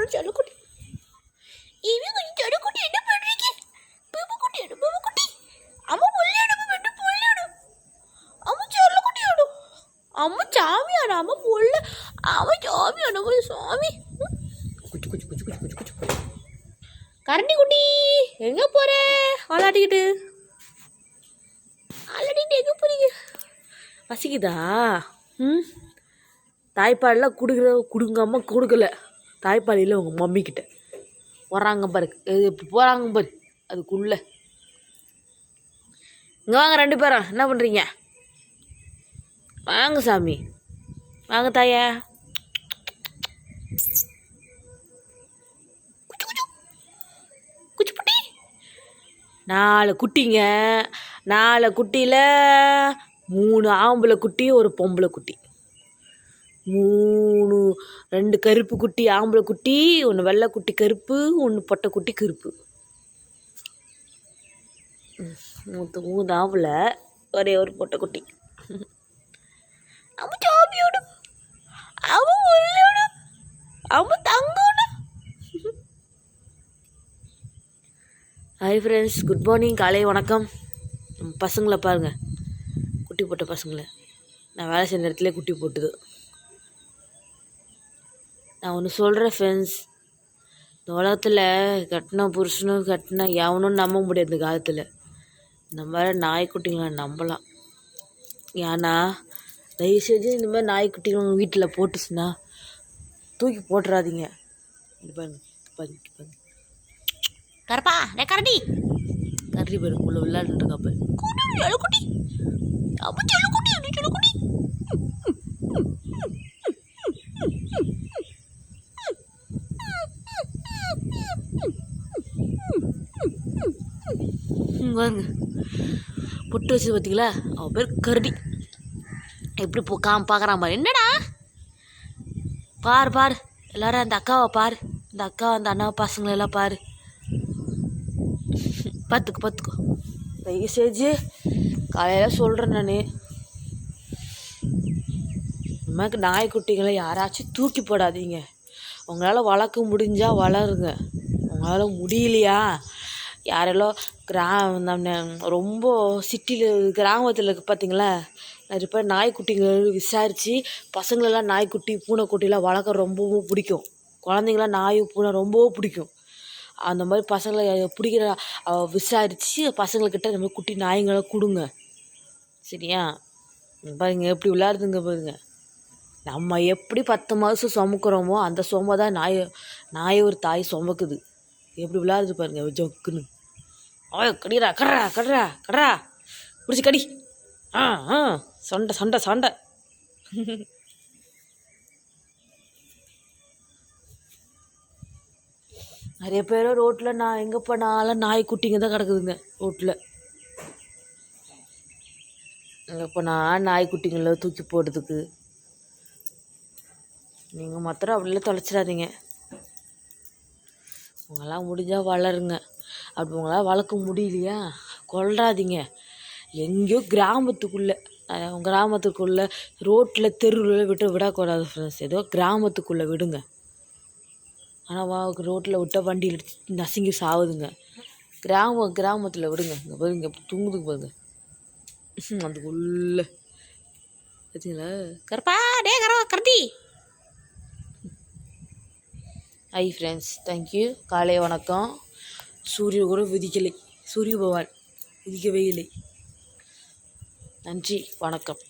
ஒரு செல்லக்குட்டி. இவன் கொஞ்சம் செல்லக்குட்டி என்ன பண்ணுறீங்க? பூபுக்குட்டி எடு, பூபுக்குட்டி. அம்மா பொல்லியாடும், பெட்டு பொல்லியாடும். அம்மா செல்லக்குட்டி ஆடும். அம்மா சாமி ஆடும், அம்மா பொல்ல. அவன் சாமி ஆடும் போது சாமி. குச்சி குச்சி குச்சி குச்சி குச்சி குச்சி. கரண்டி குட்டி எங்கே போகிற? ஆளாட்டிக்கிட்டு ஆளாட்டிக்கிட்டு எங்கே போறீங்க? பசிக்குதா? தாய்ப்பாலெலாம் கொடுங்கம்மா கொடுக்கல. தாய்ப்பால் இல்லை உங்கள் மம்மிக்கிட்ட. போகிறாங்க பாரு, இப்படி போகிறாங்க பாரு அதுக்குள்ளே. இங்கே வாங்க 2 பேரும், என்ன பண்ணுறீங்க? வாங்க சாமி, வாங்க தாயா. குச்சிப்புட்டி 4 குட்டிங்க. 4 குட்டியில் 3 ஆம்பளை குட்டி, ஒரு பொம்பளை குட்டி. 2 கருப்பு குட்டி ஆம்பளை குட்டி, 1 வெள்ளை குட்டி கருப்பு, 1 பொட்டை குட்டி கருப்பு. 3 ஆம்பளை, ஒரே ஒரு பொட்டை குட்டி. அவன் சாமியோடு, அவன் உள்ளோடு, அவன் தங்கோடு. ஹாய் ஃப்ரெண்ட்ஸ், குட் மார்னிங், காலை வணக்கம். பசங்களை பாருங்கள், குட்டி போட்ட பசங்களை. நான் வேலை செய்கிற இடத்துல குட்டி போட்டுது. நான் ஒன்று சொல்கிறேன் ஃப்ரெண்ட்ஸ், இந்த உலகத்தில் கட்டின புருஷனும் கட்டின எவனும் நம்ப முடியாது. இந்த காலத்தில் இந்த மாதிரி நாய்க்குட்டிங்களை நம்பலாம். ஏன்னா தயவுசெய்து இந்த மாதிரி நாய்க்குட்டிகள் உங்கள் வீட்டில் போட்டுச்சுன்னா தூக்கி போட்டுறாதீங்க. இது பாருங்க பாருங்க, கரப்பா நே கரடி கரடி பாருங்க உள்ள விளையாண்டுருக்கா பாரு. குட்டி அப்போ செல்லக்குட்டி அப்படி செல்லக்குட்டி. பாருங்க பொட்டு வச்சு பார்த்தீங்களா, அவன் பேர் கரடி. எப்படி பார்க்குறான் பாரு. என்னடா பாரு பாரு, எல்லாரும் அந்த அக்காவை பாரு, இந்த அக்கா அந்த அண்ணாவை பசங்களெல்லாம் பாரு. பார்த்துக்கோ தயவு செஞ்சு காலையில் சொல்கிறேன் நான், இந்த மாதிரி நாய்க்குட்டிகளை யாராச்சும் தூக்கி போடாதீங்க. உங்களால் வளர்க்க முடிஞ்சால் வளருங்க. உங்களால் முடியலையா, யாரெல்லாம் ரொம்ப சிட்டியில் கிராமத்தில் இருக்குது பார்த்தீங்களா, நிறைய பேர் நாய்க்குட்டிகள் விசாரித்து பசங்களெல்லாம் நாய்க்குட்டி பூனைக்குட்டிலாம் வளர்க்க ரொம்பவும் பிடிக்கும். குழந்தைங்களாம் நாய் பூனை ரொம்பவும் பிடிக்கும். அந்த மாதிரி பசங்களை பிடிக்கிற விசாரித்து பசங்கள்கிட்ட இந்த மாதிரி குட்டி நாய்ங்களை கொடுங்க, சரியா? பாருங்க எப்படி விளையாடுதுங்க பாருங்க. நம்ம எப்படி 10 மாதம் சுமக்கிறோமோ அந்த சும தான் நாயை ஒரு தாய் சுமக்குது. எப்படி விளையாடுது பாருங்க ஜொக்குன்னு. கடிரா கடரா கடரா கடரா பிடிச்சி கடி. சண்டை சண்டை சண்டை. நிறைய பேர் ரோட்டில் நான் எங்கே போனாலும் நாய்க்குட்டிங்க தான் கிடக்குதுங்க ரோட்டில். எங்கே போனால் நாய்க்குட்டிங்களை தூக்கி போடுறதுக்கு. நீங்கள் மாத்திரம் அப்படிலாம் தொலைச்சிடாதீங்க. உங்களால் முடிஞ்சால் வளருங்க. அப்படி உங்களால் வளர்க்க முடியலையா கொல்றாதீங்க. எங்கேயோ கிராமத்துக்குள்ளே ரோட்டில் தெருவில் விடக்கூடாது ஃப்ரெண்ட்ஸ். ஏதோ கிராமத்துக்குள்ளே விடுங்க. ஆனால் ரோட்டில் விட்டால் வண்டி நசுங்கி சாவுதுங்க. கிராமத்தில் விடுங்க. இங்கே பாருங்க எப்படி தூங்குதுங்க பாருங்க அதுக்குள்ளே பார்த்தீங்களா. கரப்பா டே கரடி. Hi friends, thank you. காலை வணக்கம். சூரியன் கூட விதிக்கலை, சூரிய பகவான் உதிக்கவே இல்லை. நன்றி, வணக்கம்.